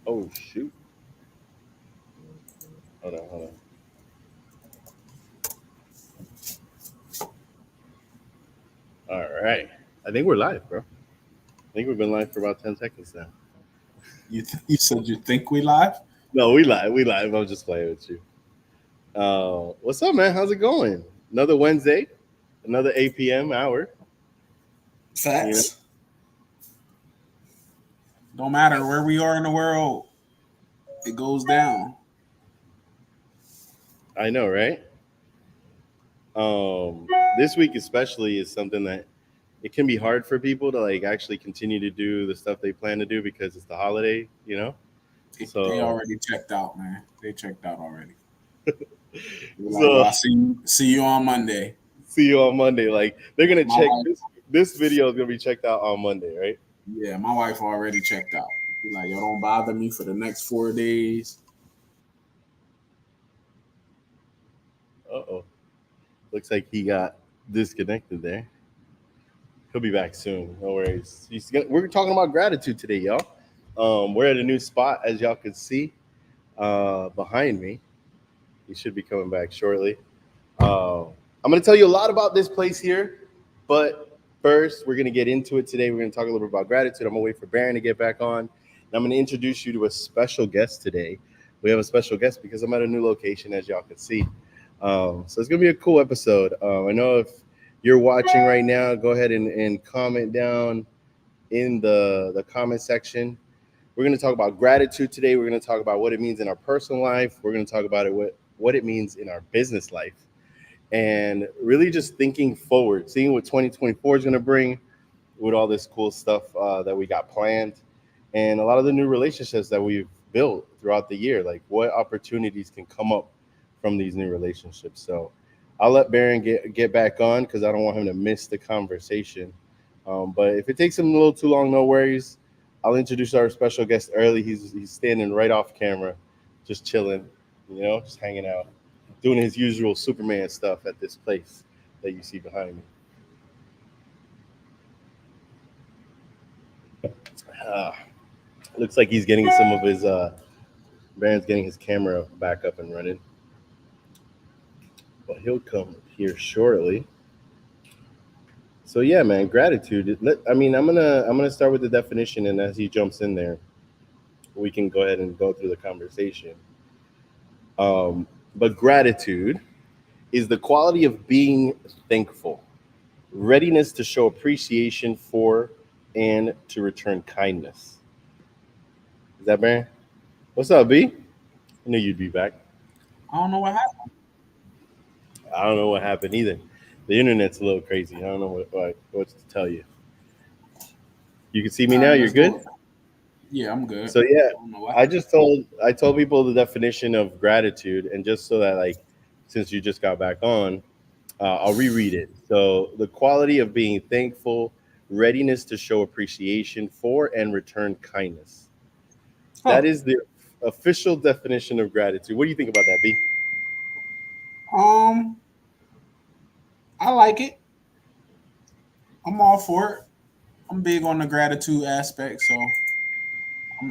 Oh shoot! Hold on, hold on. All right, I think we're live, bro. I think we've been live for about 10 seconds now. You said you think we live? No, we live. We live. I'm just playing with you. What's up, man? How's it going? Another Wednesday, another 8 p.m. hour. You know, Facts. Don't matter where we are in the world, it goes down. I know, right? Um, this week especially is something that it can be hard for people to like actually continue to do the stuff they plan to do because it's the holiday. They So already checked out, man. They checked out already. They're like, so well, I see you on Monday. see you on Monday. Like they're gonna My check wife, this video is gonna be checked out on Monday, right? yeah, my wife already checked out. She's like, yo, don't bother me for the next 4 days. Uh-oh. Looks like he got disconnected there. He'll be back soon. No worries. We're talking about gratitude today, y'all. We're at a new spot, as y'all can see behind me. He should be coming back shortly. I'm going to tell you a lot about this place here, but first, we're going to get into it today. We're going to talk a little bit about gratitude. I'm going to wait for Baron to get back on. And I'm going to introduce you to a special guest today. We have a special guest because I'm at a new location, as y'all can see. So it's going to be a cool episode. I know if you're watching right now, go ahead and comment down in the comment section. We're going to talk about gratitude today. We're going to talk about what it means in our personal life. We're going to talk about what it means in our business life, and really just thinking forward, seeing what 2024 is going to bring with all this cool stuff that we got planned, and a lot of the new relationships that we've built throughout the year. Like what opportunities can come up from these new relationships. So I'll let Baron get back on because I don't want him to miss the conversation. But if it takes him a little too long, no worries. I'll introduce our special guest early. He's standing right off camera, just chilling, just hanging out, doing his usual Superman stuff at this place that you see behind me. Uh, looks like he's getting some of his Baron's getting his camera back up and running, but he'll come here shortly. So yeah, man, gratitude. I mean, I'm gonna start with the definition, and as he jumps in there, we can go ahead and go through the conversation. Um, but gratitude is the quality of being thankful, readiness to show appreciation for, and to return kindness. Is that Baron? What's up, B? I knew you'd be back. I don't know what happened. I don't know what happened either. The internet's a little crazy. I don't know what to tell you. You can see me All now. right, You're let's do good. it. Yeah, I'm good. So yeah, I don't know what I happened. just told people the definition of gratitude, and just so that like since you just got back on, I'll reread it. So the quality of being thankful, readiness to show appreciation for and return kindness. That Huh. is the official definition of gratitude. What do you think about that, B? Um, I like it. I'm all for it. I'm big on the gratitude aspect, so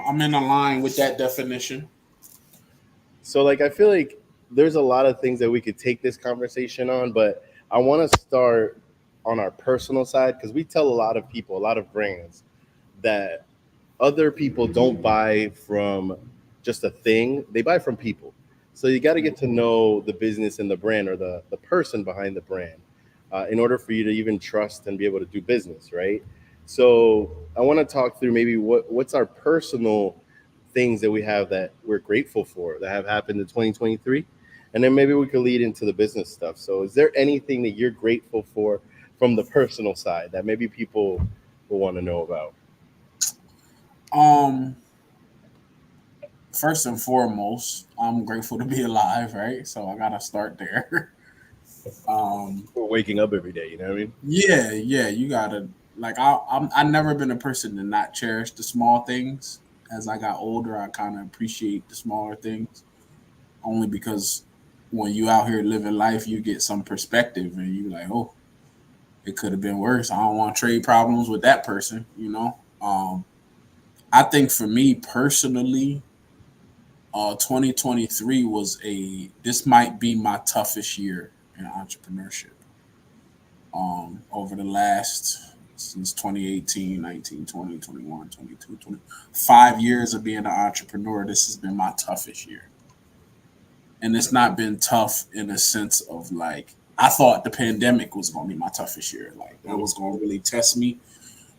I'm in line with that definition. So like I feel like there's a lot of things that we could take this conversation on, but I want to start on our personal side because we tell a lot of people, a lot of brands that other people don't buy from just a thing, they buy from people. So you got to get to know the business and the brand, or the person behind the brand, in order for you to even trust and be able to do business, right? So I want to talk through maybe what's our personal things that we have that we're grateful for that have happened in 2023, and then maybe we could lead into the business stuff. So is there anything that you're grateful for from the personal side that maybe people will want to know about? Um, First and foremost, I'm grateful to be alive, right? So I gotta start there. um, We're waking up every day, you know what I mean? yeah, you gotta like I never been a person to not cherish the small things. As I got older, I kind of appreciate the smaller things, only because when you out here living life, you get some perspective, and you like, oh, it could have been worse. I don't want to trade problems with that person. I think for me personally, 2023 this might be my toughest year in entrepreneurship. Over the last since 2018, 19, 20, 21, 22, 5 years of being an entrepreneur, this has been my toughest year. And it's not been tough in a sense of like, I thought the pandemic was going to be my toughest year. Like, that was going to really test me.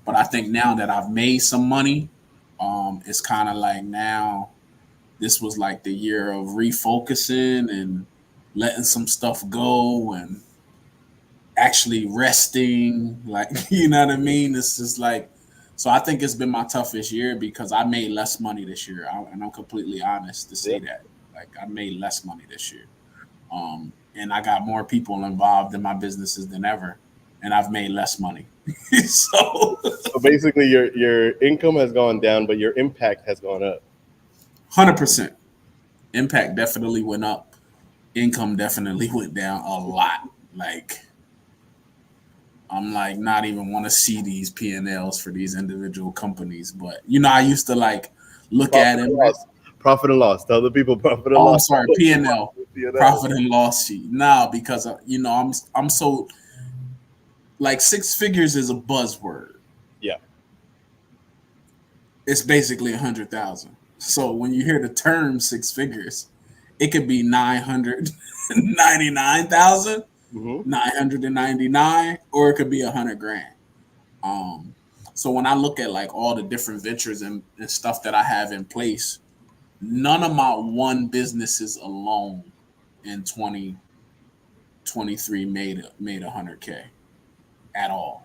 But I think now that I've made some money, it's kind of like now this was like the year of refocusing and letting some stuff go and actually resting. Like, you know what I mean? It's just like, so I think it's been my toughest year because I made less money this year. And I'm completely honest to say that. Like, I made less money this year. And I got more people involved in my businesses than ever. And I've made less money. so basically your income has gone down, but your impact has gone up. 100%. Impact definitely went up. Income definitely went down a lot. Like, I'm like not even want to see these P&Ls for these individual companies. But, you know, I used to like look at it. Profit and loss. Tell the people profit and loss. I'm sorry, P&L. Profit and loss sheet. Now, because, you know, I'm so like 6 figures is a buzzword. Yeah. It's basically 100,000. So when you hear the term 6 figures, it could be 999,000, 999, or it could be 100 grand. So when I look at like all the different ventures and stuff that I have in place, none of my one businesses alone in 2023 made 100K at all.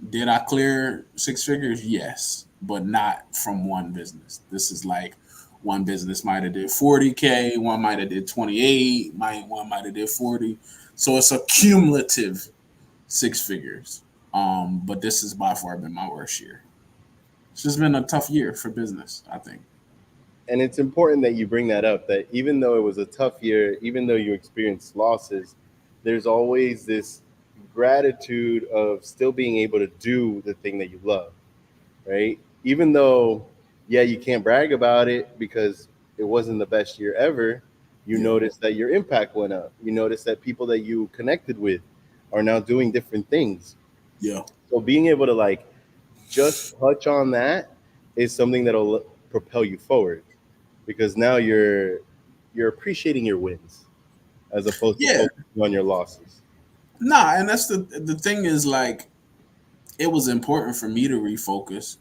Did I clear 6 figures? Yes, but not from one business. This is like one business might have did 40K, one might have did 28, one might have did 40. So it's a cumulative 6 figures. But this has by far been my worst year. It's just been a tough year for business, I think. And it's important that you bring that up, that even though it was a tough year, even though you experienced losses, there's always this gratitude of still being able to do the thing that you love, right? Even though, yeah, you can't brag about it because it wasn't the best year ever, you notice that your impact went up. You notice that people that you connected with are now doing different things. Yeah. So being able to like just touch on that is something that'll propel you forward, because now you're appreciating your wins as opposed to focusing on your losses. Nah, and that's the thing is like, it was important for me to refocus,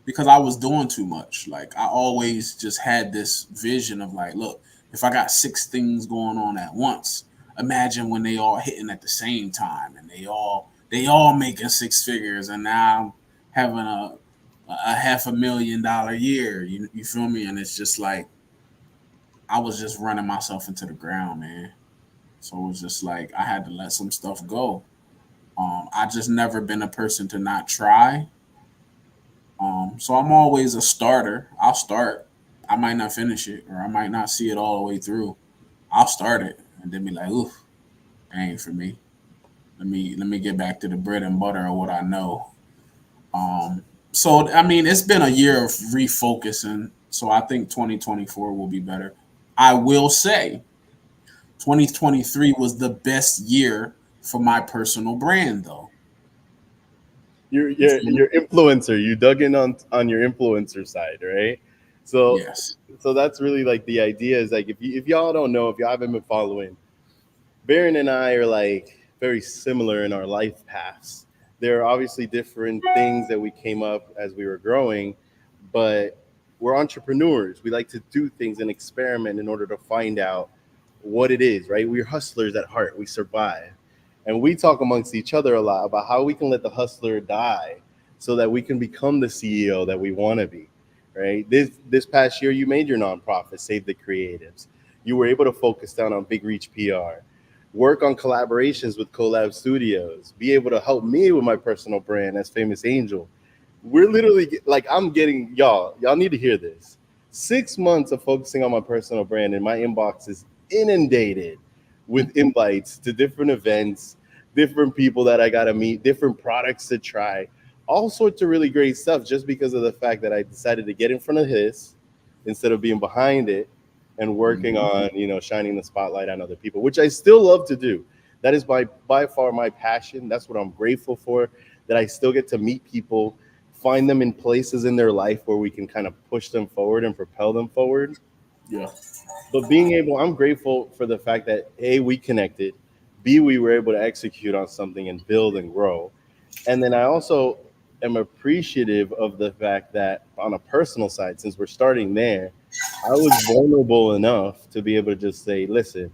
because I was doing too much. Like, I always just had this vision of like, look, if I got 6 things going on at once, imagine when they all hitting at the same time and they all making 6 figures, and now I'm having a $500,000 year. You feel me? And it's just like, I was just running myself into the ground, man. So it was just like I had to let some stuff go. I just never been a person to not try. So I'm always a starter. I'll start. I might not finish it, or I might not see it all the way through. I'll start it and then be like, oof, that ain't for me. Let me get back to the bread and butter of what I know. So I mean, it's been a year of refocusing. So I think 2024 will be better. I will say 2023 was the best year for my personal brand, though. Your influencer, you dug in on your influencer side, right? So yes. So that's really like the idea is like, if y'all don't know, if y'all haven't been following, Baron and I are like very similar in our life paths. There are obviously different things that we came up as we were growing, but we're entrepreneurs. We like to do things and experiment in order to find out what it is, right? We're hustlers at heart. We survive. And we talk amongst each other a lot about how we can let the hustler die so that we can become the CEO that we want to be, right? This past year, you made your nonprofit, Save the Creatives. You were able to focus down on Big Reach PR, work on collaborations with Collab Studios, be able to help me with my personal brand as Famous Angel. We're literally like, I'm getting, y'all need to hear this. 6 months of focusing on my personal brand, and my inbox is inundated with invites to different events, different people that I got to meet, different products to try, all sorts of really great stuff just because of the fact that I decided to get in front of his instead of being behind it and working on, shining the spotlight on other people, which I still love to do. That is by far my passion. That's what I'm grateful for, that I still get to meet people, find them in places in their life where we can kind of push them forward and propel them forward. Yeah. But I'm grateful for the fact that A, we connected, B, we were able to execute on something and build and grow. And then I also am appreciative of the fact that on a personal side, since we're starting there, I was vulnerable enough to be able to just say, listen,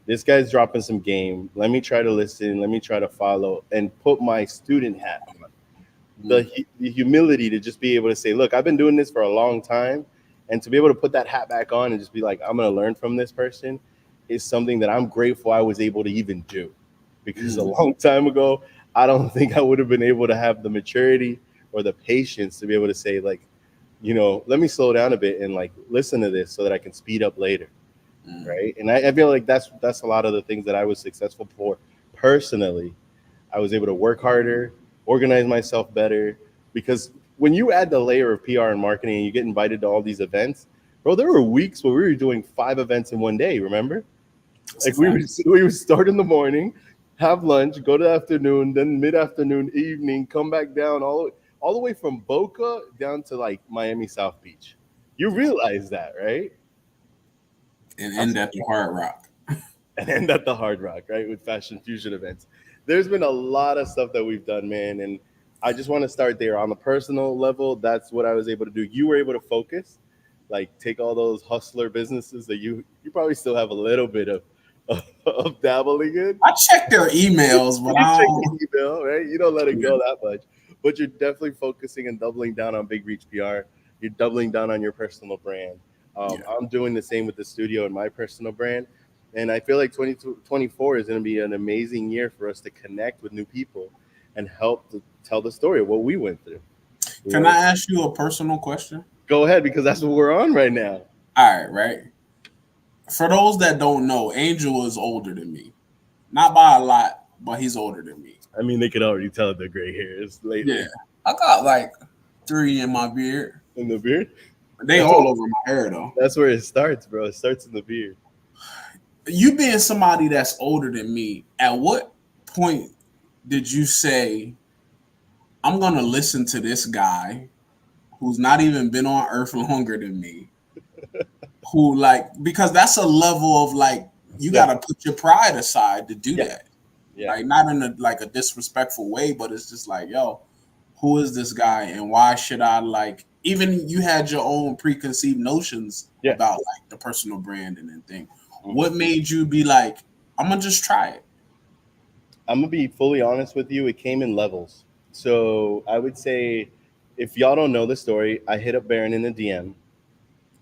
this guy's dropping some game. Let me try to listen. Let me try to follow and put my student hat on. The humility to just be able to say, look, I've been doing this for a long time. And to be able to put that hat back on and just be like, I'm going to learn from this person is something that I'm grateful I was able to even do. Because a long time ago, I don't think I would have been able to have the maturity or the patience to be able to say, like, let me slow down a bit and like listen to this so that I can speed up later. Right. And I feel like that's a lot of the things that I was successful for personally. I was able to work harder, organize myself better, because when you add the layer of PR and marketing and you get invited to all these events, bro, there were weeks where we were doing 5 events in one day. Remember? Like we would start in the morning, have lunch, go to the afternoon, then mid-afternoon, evening, come back down all the way from Boca down to like Miami South Beach. You realize that, right? And end at the Hard Rock. And end at the Hard Rock, right? With Fashion Fusion events. There's been a lot of stuff that we've done, man. And I just want to start there. On the personal level, that's what I was able to do. You were able to focus, like take all those hustler businesses that you probably still have a little bit of dabbling in. I check their emails, but I don't. Check the email, right? You don't let it go that much. But you're definitely focusing and doubling down on Big Reach PR. You're doubling down on your personal brand. I'm doing the same with the studio and my personal brand. And I feel like 2024 is going to be an amazing year for us to connect with new people and help to tell the story of what we went through. Can I ask you a personal question? Go ahead, because that's what we're on right now. All right, right. For those that don't know, Angel is older than me. Not by a lot, but he's older than me. I mean, they could already tell the gray hairs lately. Yeah. I got like 3 in my beard. In the beard? They all over my hair, though. That's where it starts, bro. It starts in the beard. You being somebody that's older than me, at what point did you say, I'm going to listen to this guy who's not even been on Earth longer than me, who because that's a level of you got to put your pride aside to do that. Yeah. Like not in a disrespectful way, but it's just like, yo, who is this guy and why should I even you had your own preconceived notions about the personal branding and thing. Mm-hmm. What made you be like, I'm going to just try it? I'm going to be fully honest with you. It came in levels. So I would say, if y'all don't know the story, I hit up Baron in the DM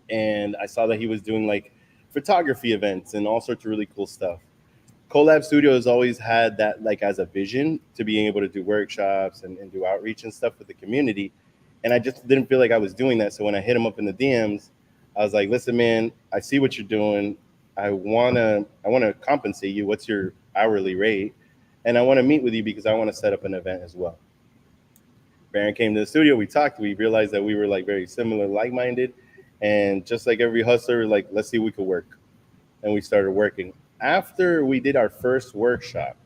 and I saw that he was doing photography events and all sorts of really cool stuff. Collab Studio has always had that as a vision to being able to do workshops and do outreach and stuff with the community. And I just didn't feel like I was doing that. So when I hit him up in the DMs, I was like, listen, man, I see what you're doing. I wanna compensate you. What's your hourly rate? And I want to meet with you because I want to set up an event as well. Baron came to the studio. We talked. We realized that we were very similar, like-minded. And just like every hustler, let's see if we could work. And we started working. After we did our first workshop,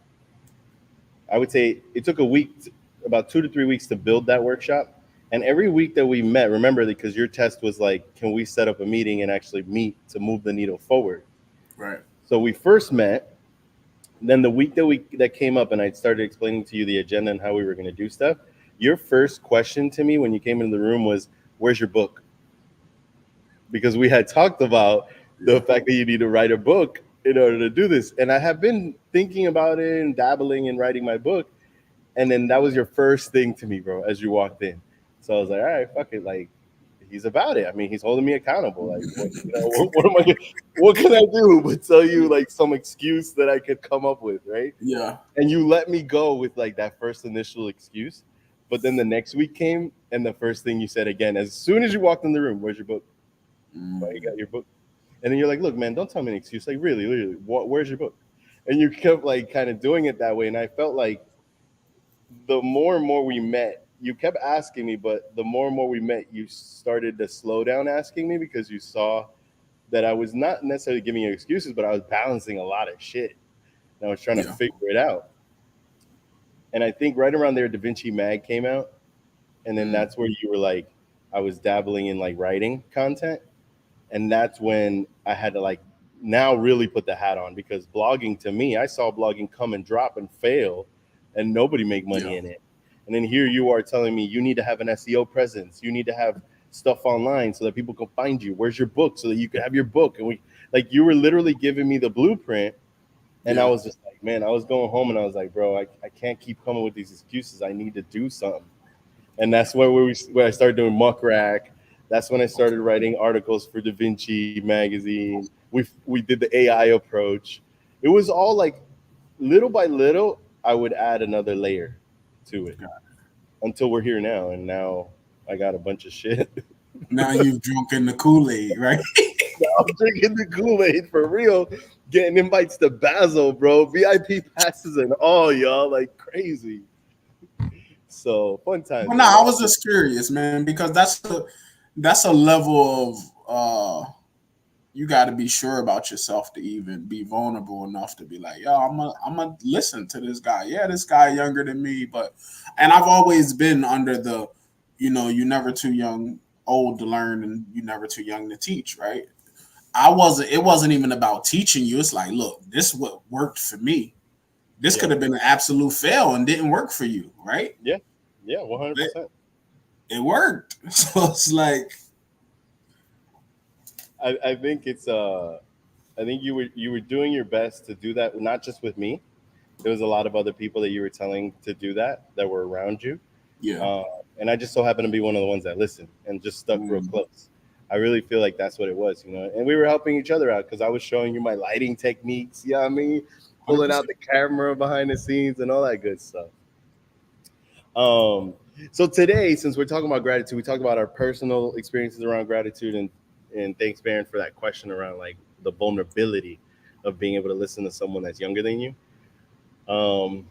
I would say it took a week, about 2 to 3 weeks to build that workshop. And every week that we met, remember, because your test was can we set up a meeting and actually meet to move the needle forward? Right. So we first met. Then the week that came up and I started explaining to you the agenda and how we were going to do stuff, your first question to me when you came into the room was, where's your book? Because we had talked about the fact that you need to write a book in order to do this. And I have been thinking about it and dabbling in writing my book. And then that was your first thing to me, bro, as you walked in. So I was like, all right, fuck it. He's about it. I mean, he's holding me accountable. What can I do but tell you some excuse that I could come up with, right? Yeah. And you let me go with that first initial excuse. But then the next week came and the first thing you said again, as soon as you walked in the room, where's your book? Why you got your book? And then you're like, look, man, don't tell me an excuse. Really, where's your book? And you kept kind of doing it that way. And I felt like the more and more we met, you kept asking me, but the more and more we met, you started to slow down asking me because you saw that I was not necessarily giving you excuses, but I was balancing a lot of shit. And I was trying to Yeah. figure it out. And I think right around there, Da Vinci Mag came out. And then Mm. that's where you were like, I was dabbling in like writing content. And that's when I had to like now really put the hat on because blogging to me, I saw blogging come and drop and fail and nobody make money Yeah. in it. And then here you are telling me you need to have an SEO presence. You need to have stuff online so that people can find you. Where's your book so that you can have your book? And we like you were literally giving me the blueprint. And I Yeah. was just like, man, I was going home and I was like, bro, I can't keep coming with these excuses. I need to do something. And that's where I started doing muck rack. That's when I started writing articles for Da Vinci magazine. We did the AI approach. It was all like little by little. I would add another layer to it until we're here now, and now I got a bunch of shit. Now you've drunken the Kool-Aid, right? I'm drinking the Kool-Aid for real, getting invites to Basel, bro, VIP passes and all, y'all, like crazy. So fun times, Well, no, man. I was just curious, man, because that's a level of you got to be sure about yourself to even be vulnerable enough to be like, yo, I'm gonna listen to this guy. Yeah, this guy younger than me, and I've always been under the, you're never too young, old to learn, and you're never too young to teach, right? It wasn't even about teaching you. It's like, look, this is what worked for me. This Yeah, could have been an absolute fail and didn't work for you, right? yeah, yeah, But 100%. it worked. So it's like, I think I think you were doing your best to do that, not just with me. There was a lot of other people that you were telling to do that were around you, yeah. uh, and I just so happened to be one of the ones that listened and just stuck real Mm, close. I really feel like that's what it was, and we were helping each other out because I was showing you my lighting techniques. You know what I mean? Pulling out 100%. the camera behind the scenes and all that good stuff. Um, so today, since we're talking about gratitude, we talked about our personal experiences around gratitude, and thanks, Baron, for that question around like the vulnerability of being able to listen to someone that's younger than you. Um,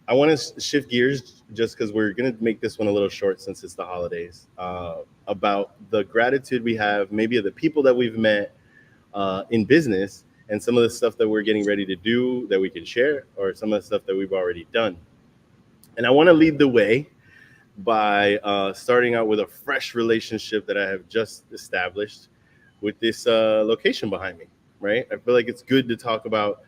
I want to shift gears just because we're gonna make this one a little short since it's the holidays. About the gratitude we have, maybe of the people that we've met in business, and some of the stuff that we're getting ready to do that we can share, or some of the stuff that we've already done. And I want to lead the way by starting out with a fresh relationship that I have just established with this location behind me, right? I feel like it's good to talk about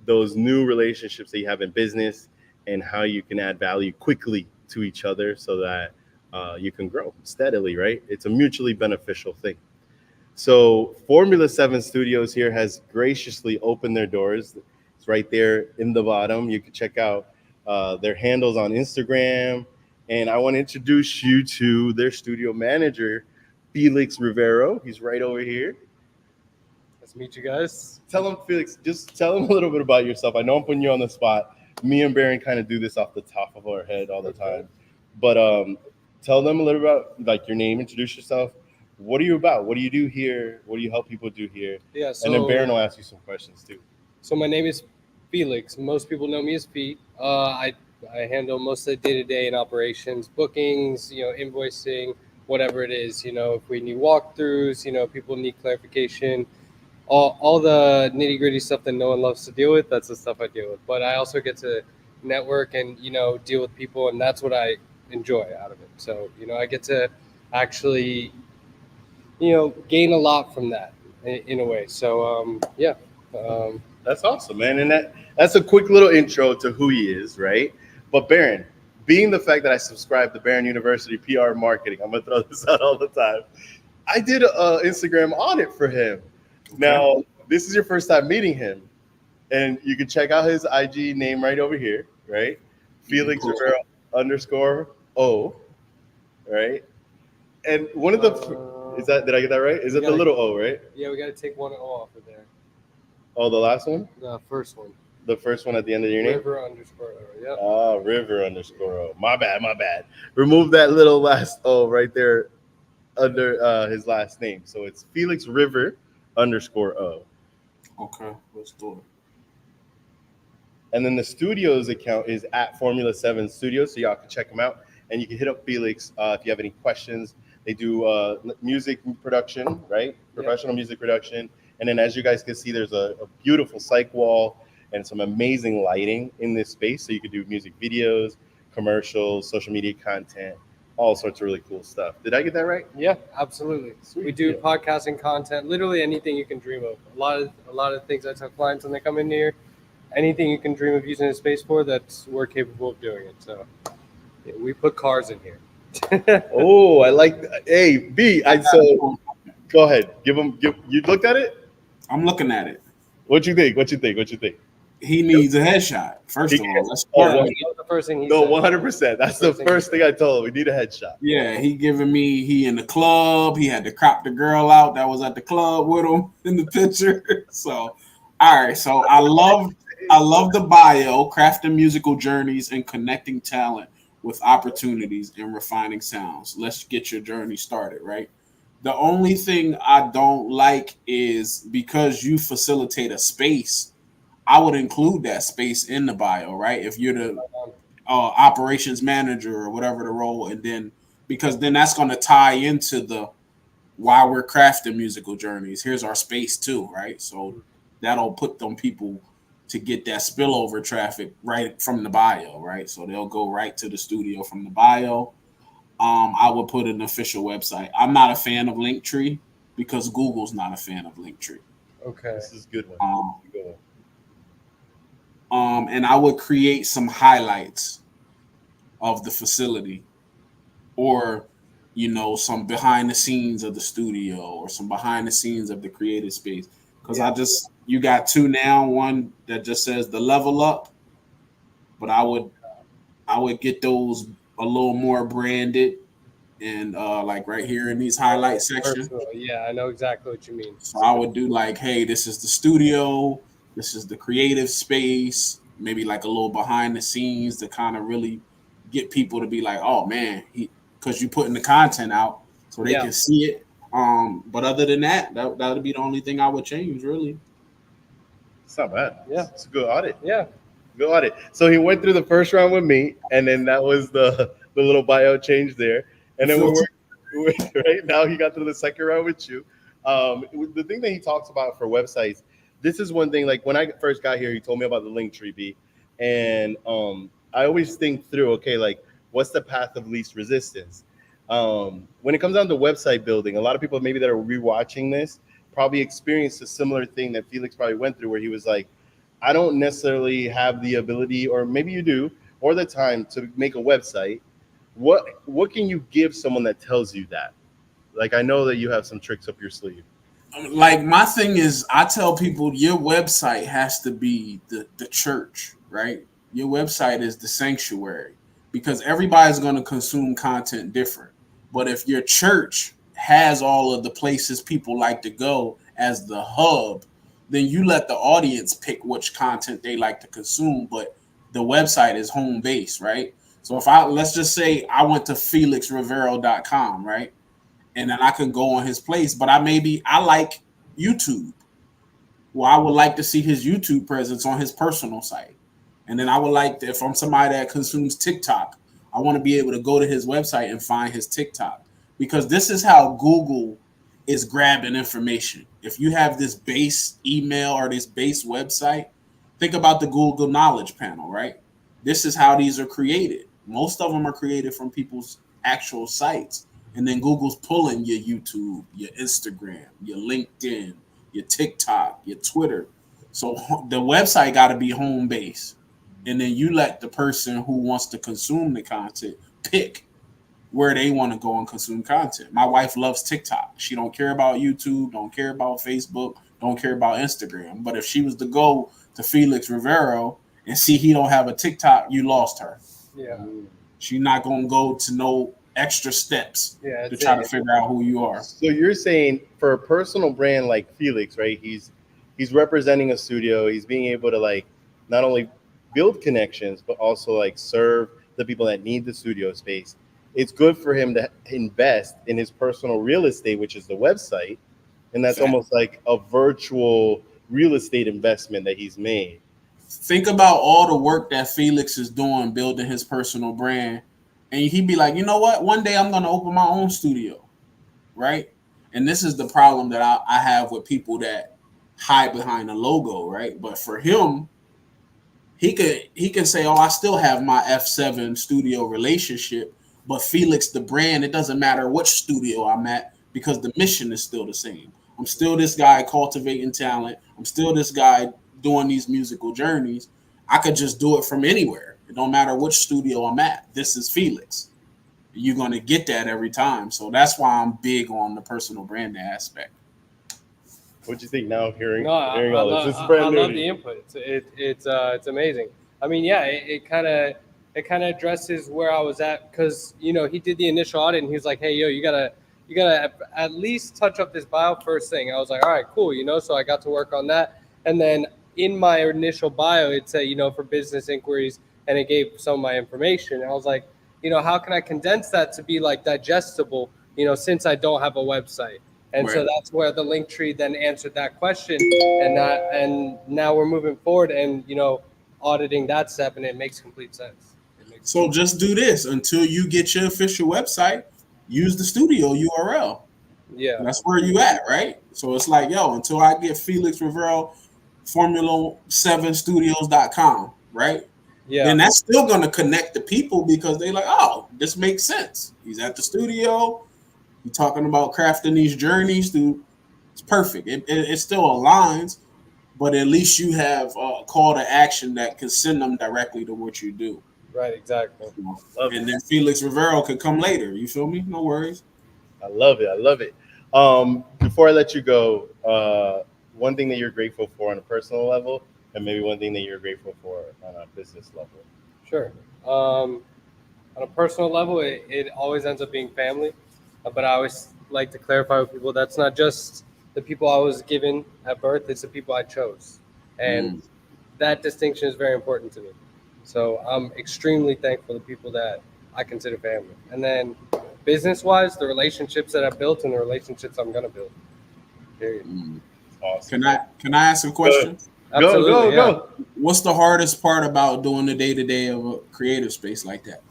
those new relationships that you have in business and how you can add value quickly to each other so that you can grow steadily, right? It's a mutually beneficial thing. So, Formula 7 Studios here has graciously opened their doors. It's right there in the bottom. You can check out their handles on Instagram. And I want to introduce you to their studio manager, Felix Rivero. He's right over here. Nice to meet you guys. Tell him, Felix, just tell him a little bit about yourself. I know I'm putting you on the spot. Me and Baron kind of do this off the top of our head all the time. But tell them a little about like your name, introduce yourself. What are you about? What do you do here? What do you help people do here? Yeah, And then Baron so will ask you some questions too. so my name is Felix. Most people know me as Pete. I handle most of the day-to-day and operations, bookings, invoicing, whatever it is. If we need walkthroughs, people need clarification, all the nitty-gritty stuff that no one loves to deal with. That's the stuff I deal with. But I also get to network and deal with people, and that's what I enjoy out of it. So I get to actually gain a lot from that in a way. So yeah. That's awesome, man. And that's a quick little intro to who he is, right? But Baron, being the fact that I subscribe to Baron University PR marketing, I'm gonna throw this out all the time. I did a Instagram audit for him. Okay. Now, this is your first time meeting him, and you can check out his IG name right over here, right? Felix Cool. Rivera underscore O, right? And one of the is that did I get that right? Is it the gotta- little O, right? Yeah, we got to take one O off of there. Oh, the last one, The first one. the first one at the end of your name. River underscore O. Yep. Ah, River underscore O. My bad, my bad. Remove that little last O right there under his last name. So it's Felix River underscore O. Okay. Let's do it. And then the studios account is at Formula 7 Studios, so y'all can check them out. and you can hit up Felix if you have any questions. They do music production, right? Professional music production. And then as you guys can see, there's a beautiful cyc wall and some amazing lighting in this space. So you can do music videos, commercials, social media content, all sorts of really cool stuff. Did I get that right? Yeah, absolutely. Sweet. We do Yeah. podcasting content, literally anything you can dream of. A lot of things I tell clients when they come in here, anything you can dream of using a space for, that's we're capable of doing it. So yeah, we put cars in here. Oh, I like that. Hey, B, so go ahead. You looked at it? I'm looking at it. What you think? What you think? He needs a headshot. First of all, let's Oh, start. well, with- That was the first thing he No, said. 100%. That's the first thing I told him. We need a headshot. Yeah, he giving me. He in the club. He had to crop the girl out that was at the club with him in the picture. So, all right. So I love the bio, crafting musical journeys and connecting talent with opportunities and refining sounds. Let's get your journey started, right? The only thing I don't like is because you facilitate a space, I would include that space in the bio, right? If you're the operations manager or whatever the role, and then because then that's going to tie into the while we're crafting musical journeys. Here's our space too, right? So that'll put them people to get that spillover traffic right from the bio, right? So they'll go right to the studio from the bio. I would put an official website. I'm not a fan of Linktree because Google's not a fan of Linktree. Okay. This is a good one. Good one. And I would create some highlights of the facility, or some behind the scenes of the studio, or some behind the scenes of the creative space. Because you got two now, one that just says the level up, but I would get those a little more branded and like right here in these highlight sections. Yeah, I know exactly what you mean. So I would do like, hey, this is the studio, this is the creative space, maybe like a little behind the scenes to kind of really get people to be like, oh man, because you putting the content out so they can see it. But other than that would be the only thing I would change, really. It's not bad. Yeah. It's a good audit. Yeah. Good audit. So he went through the first round with me, and then that was the little bio change there. And then we're right now he got through the second round with you. The thing that he talks about for websites, this is one thing, like when I first got here, he told me about the Linktree B. And I always think through, okay, like what's the path of least resistance? When it comes down to website building, a lot of people maybe that are rewatching this probably experienced a similar thing that Felix probably went through, where he was like, I don't necessarily have the ability, or maybe you do, or the time to make a website. What can you give someone that tells you that? Like, I know that you have some tricks up your sleeve. Like my thing is, I tell people your website has to be the church, right? Your website is the sanctuary, because everybody's going to consume content different. But if your church has all of the places people like to go as the hub, then you let the audience pick which content they like to consume. But the website is home base, right? So if let's just say I went to felixrivero.com, right? And then I can go on his place, but I like YouTube. Well, I would like to see his YouTube presence on his personal site. And then I would like to, if I'm somebody that consumes TikTok, I want to be able to go to his website and find his TikTok, because this is how Google is grabbing information. If you have this base email or this base website, think about the Google Knowledge Panel, right? This is how these are created. Most of them are created from people's actual sites. And then Google's pulling your YouTube, your Instagram, your LinkedIn, your TikTok, your Twitter. So the website got to be home base. And then you let the person who wants to consume the content pick where they want to go and consume content. My wife loves TikTok. She don't care about YouTube, don't care about Facebook, don't care about Instagram. But if she was to go to Felix Rivero and see he don't have a TikTok, you lost her. Yeah. She's not going to go to no extra steps to try to figure out who you are. So you're saying for a personal brand like Felix, right? He's representing a studio. He's being able to like not only build connections, but also like serve the people that need the studio space. It's good for him to invest in his personal real estate, which is the website. And that's almost like a virtual real estate investment that he's made. Think about all the work that Felix is doing building his personal brand and he'd be like, you know what? One day I'm gonna open my own studio, right? And this is the problem that I have with people that hide behind a logo, right? But for him, he can say, oh, I still have my F7 studio relationship, but Felix the brand, it doesn't matter which studio I'm at because the mission is still the same. I'm still this guy cultivating talent. I'm still this guy doing these musical journeys. I could just do it from anywhere. It don't matter which studio I'm at. This is Felix. You're going to get that every time. So that's why I'm big on the personal branding aspect. What do you think now? Hearing No, I all love, this is brand I new love to the you. input. It's amazing. I mean, yeah, it kind of addresses where I was at because he did the initial audit and he was like, hey, yo, you gotta at least touch up this bio first thing. I was like, all right, cool, So I got to work on that, and then in my initial bio, it said for business inquiries, and it gave some of my information. And I was like, how can I condense that to be like digestible? Since I don't have a website. And so Right. that's where the link tree then answered that question, and now we're moving forward and auditing that step, and it makes complete sense. So just do this until you get your official website. Use the studio URL. Yeah, That's where you at, right? So it's like, yo, until I get Felix Rivero, Formula7studios.com, right? yeah, Then that's still going to connect the people because they like, oh, this makes sense. He's at the studio. He's talking about crafting these journeys through. It's perfect. It still aligns, but at least you have a call to action that can send them directly to what you do. right, exactly. Love And it. then Felix Rivero could come later. You feel me? No worries. I love it. I love it. Before I let you go, one thing that you're grateful for on a personal level, and maybe one thing that you're grateful for on a business level. Sure. On a personal level, it always ends up being family, but I always like to clarify with people that's not just the people I was given at birth; it's the people I chose, and that distinction is very important to me. So I'm extremely thankful for the people that I consider family, and then business-wise, the relationships that I've built and the relationships I'm gonna build. Period. Awesome. Can I ask a question? Absolutely, yeah. Go. What's the hardest part about doing the day-to-day of a creative space like that?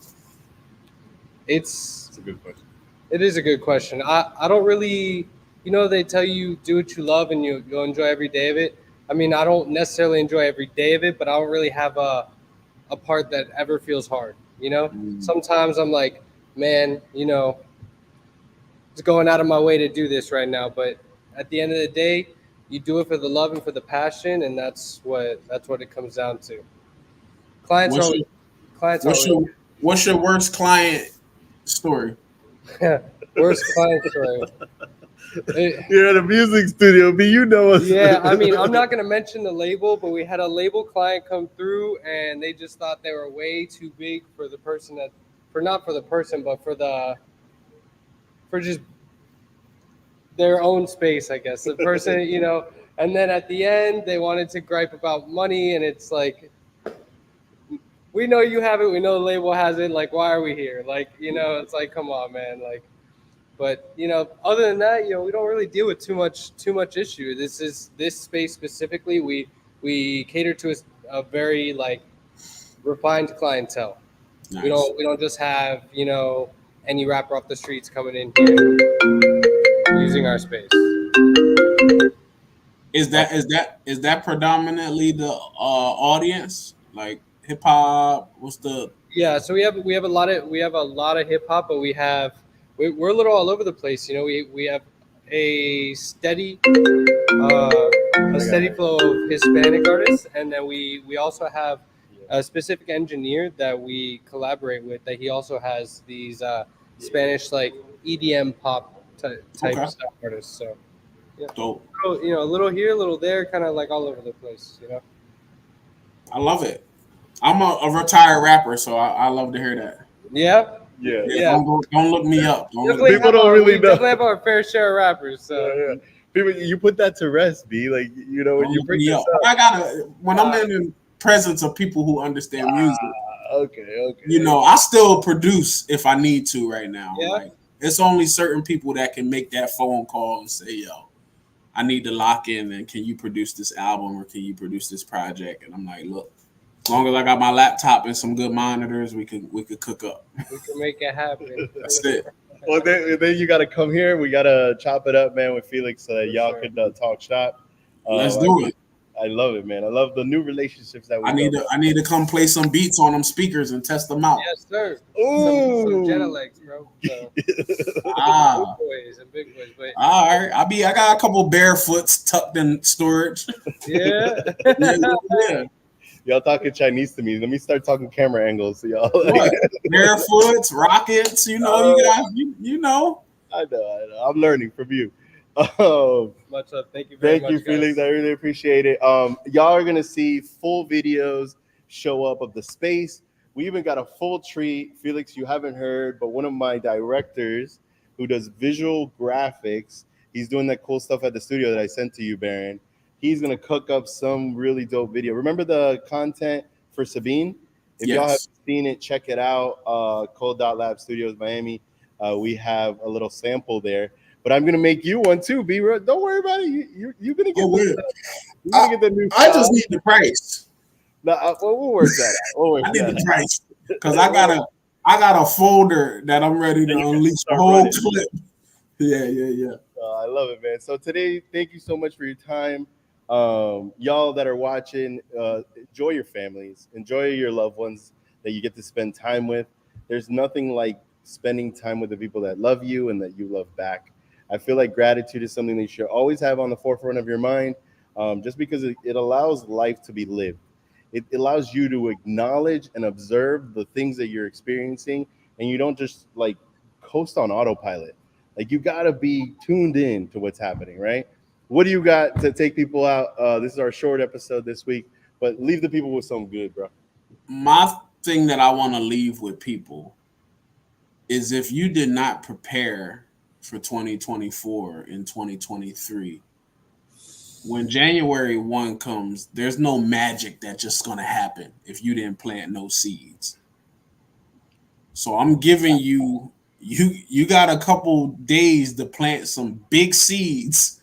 It's a good question. It is a good question. I don't really, they tell you do what you love and you'll enjoy every day of it. I mean, I don't necessarily enjoy every day of it, but I don't really have a part that ever feels hard. Sometimes I'm like, man, just going out of my way to do this right now. But at the end of the day, you do it for the love and for the passion, and that's what it comes down to. Clients What's are your, clients what's are your what's your worst client story? worst client story. You're at a music studio, but you know us. Yeah, I mean, I'm not going to mention the label, but we had a label client come through and they just thought they were way too big for the person not for the person, but for just their own space, I guess. The person, and then at the end they wanted to gripe about money, and it's like, we know you have it, we know the label has it, like, why are we here? Like, it's like, come on, man, like. But other than that, we don't really deal with too much issue. This space specifically, we cater to a very like refined clientele. Nice. We don't just have any rapper off the streets coming in here using our space. Is that predominantly the audience, like hip hop? What's the Yeah, so we have a lot of hip hop, but we're a little all over the place. We have a steady flow of Hispanic artists, and then we also have a specific engineer that we collaborate with. That he also has these Spanish like EDM pop type Okay. stuff artists. So dope? a little here, a little there, kind of like all over the place. I love it. I'm a retired rapper, so I love to hear that. Yeah. Yeah. Don't look me up. People don't really we know. definitely have our fair share of rappers. So. Yeah. People, you put that to rest, B. Like, when you bring this up. I gotta when I'm in the presence of people who understand music. Okay. I still produce if I need to right now. Yeah. Like, it's only certain people that can make that phone call and say, yo, I need to lock in, and can you produce this album or can you produce this project? And I'm like, look, As long as I got my laptop and some good monitors, we could cook up. We can make it happen. That's it. Well, then you got to come here. We got to chop it up, man, with Felix so that y'all sure. could talk shop. Let's do it. I love it, man. I love the new relationships that we I need to come play some beats on them speakers and test them out. Yes, sir. Ooh. Some Jetta legs, bro. So, Ah. big boys. But All right, I got a couple barefoots tucked in storage. yeah. Yeah. Y'all talking Chinese to me. Let me start talking camera angles. So y'all. What? Barefoots, rockets. You know, you know. I know. I'm learning from you. Much love. Thank you very Thank much. you, Felix. I really appreciate it. Y'all are gonna see full videos show up of the space. We even got a full treat. Felix, you haven't heard, but one of my directors who does visual graphics, he's doing that cool stuff at the studio that I sent to you, Baron. He's gonna cook up some really dope video. Remember the content for Sabine? If y'all haven't seen it, check it out. Cold.lab Studios, Miami. We have a little sample there. But I'm gonna make you one too, B. Don't worry about it. You're gonna get the new. I just need the price. No, we'll work that out. I need the price because I got a folder that I'm ready to unleash the whole clip. Yeah. I love it, man. So today, thank you so much for your time. Y'all that are watching, enjoy your families, enjoy your loved ones that you get to spend time with. There's nothing like spending time with the people that love you and that you love back. I feel like gratitude is something that you should always have on the forefront of your mind, just because it allows life to be lived. It allows you to acknowledge and observe the things that you're experiencing, and you don't just like coast on autopilot. Like you got to be tuned in to what's happening, right? What do you got to take people out? This is our short episode this week, but leave the people with something good, bro. My thing that I want to leave with people is if you did not prepare for 2024 and 2023, when January 1 comes, there's no magic that's just going to happen if you didn't plant no seeds. So I'm giving you got a couple days to plant some big seeds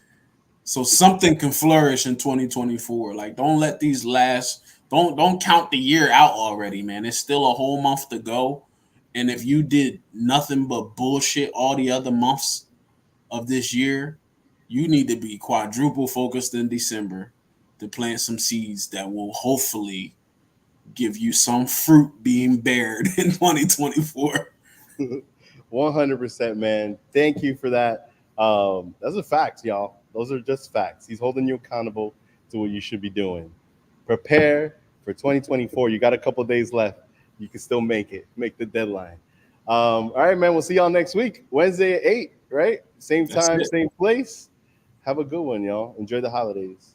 so something can flourish in 2024. Like don't let these don't count the year out already, man. It's still a whole month to go. And if you did nothing but bullshit all the other months of this year, you need to be quadruple focused in December to plant some seeds that will hopefully give you some fruit being bared in 2024. 100%, man. Thank you for that. Those are facts, y'all. Those are just facts. He's holding you accountable to what you should be doing. Prepare for 2024. You got a couple days left. You can still make the deadline. All right, man. We'll see y'all next week, Wednesday at 8, right? Same time, same place. Have a good one, y'all. Enjoy the holidays.